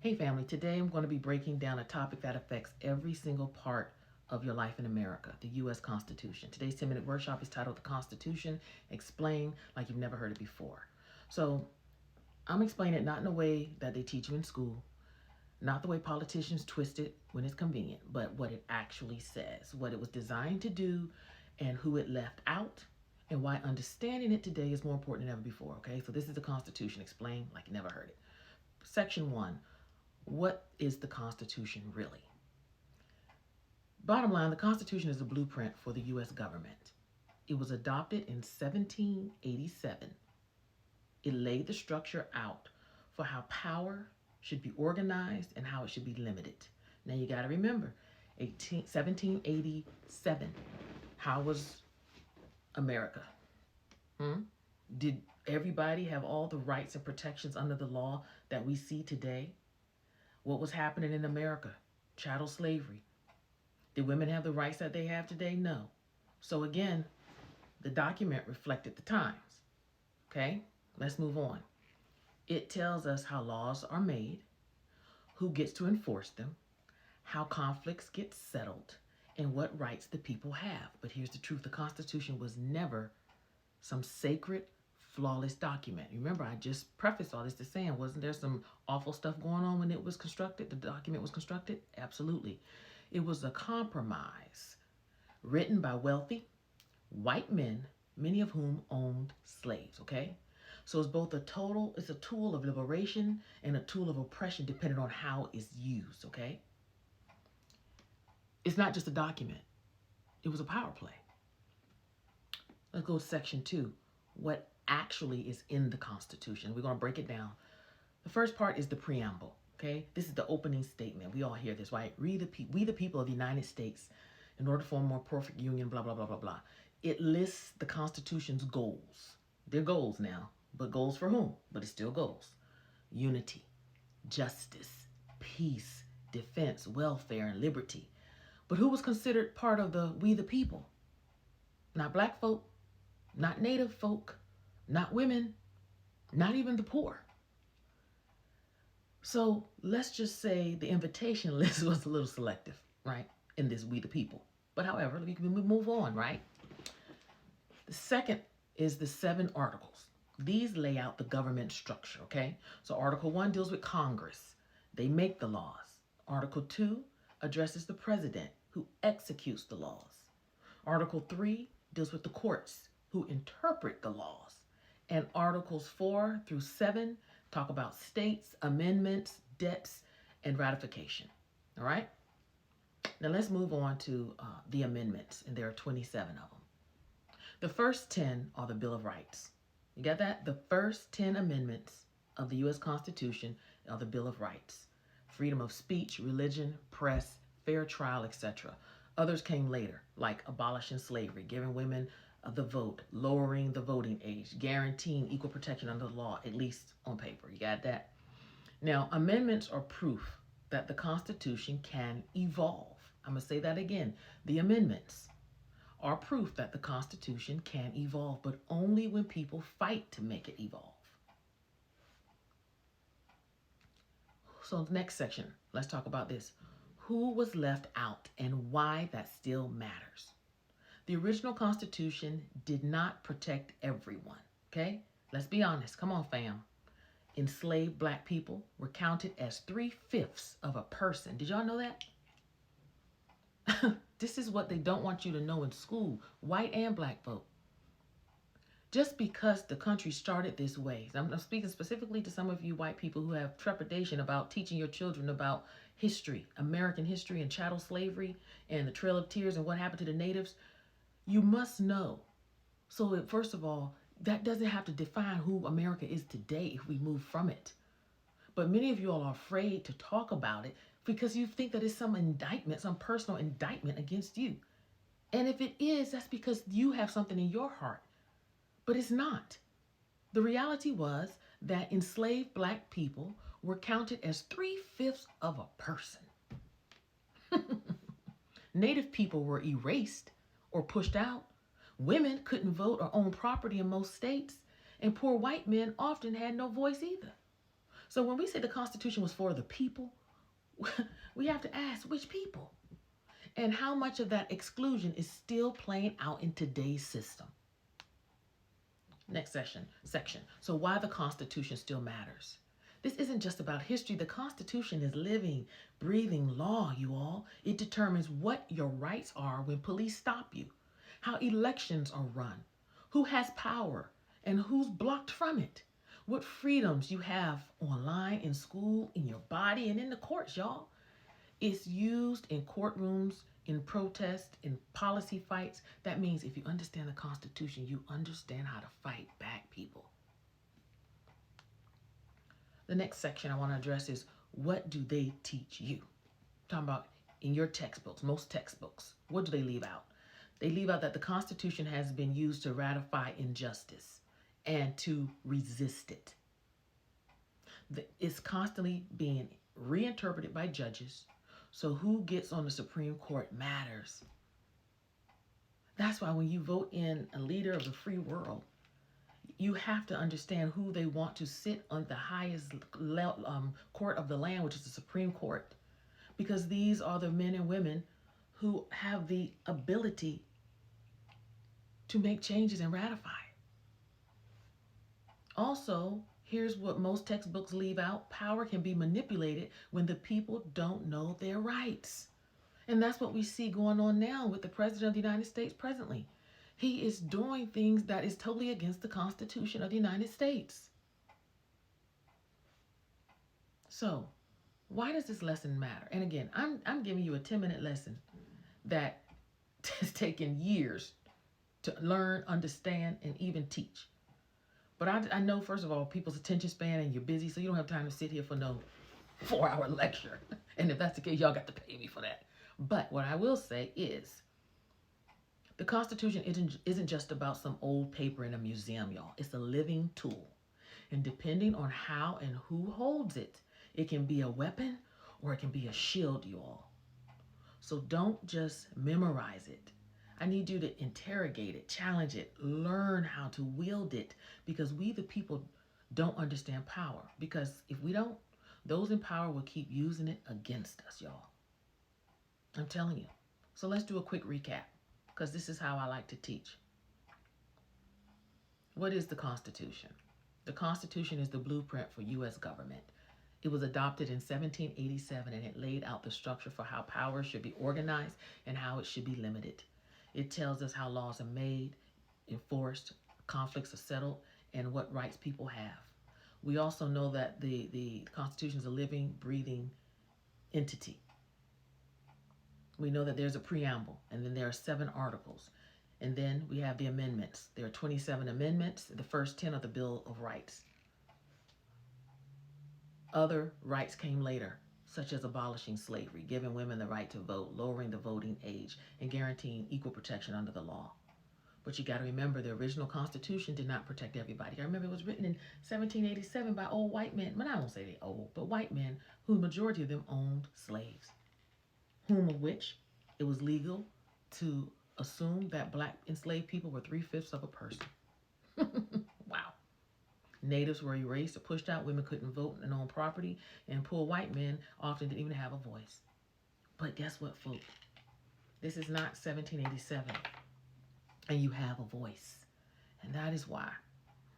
Hey family, today I'm going to be breaking down a topic that affects every single part of your life in America, the U.S. Constitution. Today's 10-minute workshop is titled The Constitution Explained Like You've Never Heard it Before. So I'm explaining it not in a way that they teach you in school, not the way politicians twist it when it's convenient, but what it actually says, what it was designed to do, and who it left out, and why understanding it today is more important than ever before, okay? So this is the Constitution explained like you never heard it. Section 1. What is the Constitution really? Bottom line, the Constitution is a blueprint for the U.S. government. It was adopted in 1787. It laid the structure out for how power should be organized and how it should be limited. Now you got to remember, 1787. How was America? Did everybody have all the rights and protections under the law that we see today? What was happening in America? Chattel slavery. Did women have the rights that they have today? No. So again, the document reflected the times. Okay, let's move on. It tells us how laws are made, who gets to enforce them, how conflicts get settled, and what rights the people have. But here's the truth. The Constitution was never some sacred, flawless document. Remember, I just prefaced all this to saying, wasn't there some awful stuff going on when it was constructed? The document was constructed? Absolutely. It was a compromise written by wealthy white men, many of whom owned slaves, okay? So it's both it's a tool of liberation and a tool of oppression depending on how it's used, okay? It's not just a document. It was a power play. Let's go to section 2. What actually is in the Constitution? We're going to break it down. The first part is the preamble, okay? This is the opening statement. We all hear this, right? We the people of the United States, in order to form a more perfect union, blah, blah, blah, blah, blah. It lists the Constitution's goals. They're goals now, but goals for whom? But it's still goals. Unity, justice, peace, defense, welfare, and liberty. But who was considered part of the we the people? Not black folk, not native folk, not women, not even the poor. So let's just say the invitation list was a little selective, right? In this we the people. But however, we can move on, right? The second is the 7 articles. These lay out the government structure, okay? So Article 1 deals with Congress. They make the laws. Article 2 addresses the president, who executes the laws. Article 3 deals with the courts, who interpret the laws. And Articles 4 through 7 talk about states, amendments, debts, and ratification. All right? Now let's move on to the amendments, and there are 27 of them. The first 10 are the Bill of Rights. You got that? The first 10 amendments of the U.S. Constitution are the Bill of Rights. Freedom of speech, religion, press, fair trial, etc. Others came later, like abolishing slavery, giving women the vote, lowering the voting age, guaranteeing equal protection under the law, at least on paper. You got that? Now, amendments are proof that the Constitution can evolve. I'm going to say that again. The amendments are proof that the Constitution can evolve, but only when people fight to make it evolve. So next section, let's talk about this. Who was left out and why that still matters? The original Constitution did not protect everyone, okay? Let's be honest. Come on, fam. Enslaved black people were counted as 3/5 of a person. Did y'all know that? This is what they don't want you to know in school, white and black folk. Just because the country started this way, I'm speaking specifically to some of you white people who have trepidation about teaching your children about history, American history and chattel slavery and the Trail of Tears and what happened to the natives. You must know. So first of all, that doesn't have to define who America is today if we move from it. But many of you all are afraid to talk about it because you think that it's some indictment, some personal indictment against you. And if it is, that's because you have something in your heart. But it's not. The reality was that enslaved black people were counted as 3/5 of a person. Native people were erased or pushed out. Women couldn't vote or own property in most states, and poor white men often had no voice either. So when we say the Constitution was for the people, we have to ask which people and how much of that exclusion is still playing out in today's system. Next section. So why the Constitution still matters. This isn't just about history. The Constitution is living, breathing law, you all. It determines what your rights are when police stop you, how elections are run, who has power, and who's blocked from it, what freedoms you have online, in school, in your body, and in the courts, y'all. It's used in courtrooms, in protests, in policy fights. That means if you understand the Constitution, you understand how to fight back, people. The next section I want to address is, what do they teach you? I'm talking about in your textbooks, most textbooks. What do they leave out? They leave out that the Constitution has been used to ratify injustice and to resist it. It's constantly being reinterpreted by judges. So who gets on the Supreme Court matters. That's why when you vote in a leader of the free world, you have to understand who they want to sit on the highest court of the land, which is the Supreme Court, because these are the men and women who have the ability to make changes and ratify. Also, here's what most textbooks leave out. Power can be manipulated when the people don't know their rights. And that's what we see going on now with the President of the United States presently. He is doing things that is totally against the Constitution of the United States. So, why does this lesson matter? And again, I'm giving you a 10-minute lesson that has taken years to learn, understand, and even teach. But I know, first of all, people's attention span, and you're busy, so you don't have time to sit here for no 4-hour lecture. And if that's the case, y'all got to pay me for that. But what I will say is, the Constitution isn't just about some old paper in a museum, y'all. It's a living tool. And depending on how and who holds it, it can be a weapon or it can be a shield, you all. So don't just memorize it. I need you to interrogate it, challenge it, learn how to wield it, because we, the people, don't understand power. Because if we don't, those in power will keep using it against us, y'all. I'm telling you. So let's do a quick recap, because this is how I like to teach. What is the Constitution? The Constitution is the blueprint for U.S. government. It was adopted in 1787, and it laid out the structure for how power should be organized and how it should be limited. It tells us how laws are made, enforced, conflicts are settled, and what rights people have. We also know that the Constitution is a living, breathing entity. We know that there's a preamble, and then there are 7 articles. And then we have the amendments. There are 27 amendments. The first 10 are the Bill of Rights. Other rights came later, such as abolishing slavery, giving women the right to vote, lowering the voting age, and guaranteeing equal protection under the law. But you got to remember, the original Constitution did not protect everybody. I remember it was written in 1787 by old white men. But I won't say they old, but white men who the majority of them owned slaves, whom of which it was legal to assume that black enslaved people were 3/5 of a person. Wow. Natives were erased or pushed out. Women couldn't vote and own property. And poor white men often didn't even have a voice. But guess what, folks? This is not 1787. And you have a voice. And that is why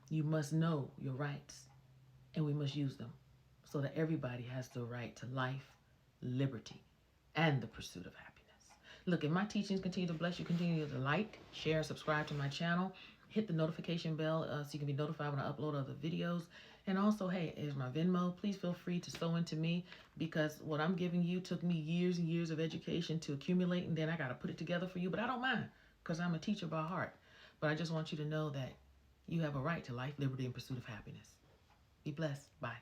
you must know your rights. And we must use them so that everybody has the right to life, liberty, and the pursuit of happiness. Look, if my teachings continue to bless you, continue to like, share, and subscribe to my channel. Hit the notification bell so you can be notified when I upload other videos. And also, hey, here's my Venmo. Please feel free to sow into me, because what I'm giving you took me years and years of education to accumulate, and then I got to put it together for you. But I don't mind, because I'm a teacher by heart. But I just want you to know that you have a right to life, liberty, and pursuit of happiness. Be blessed. Bye.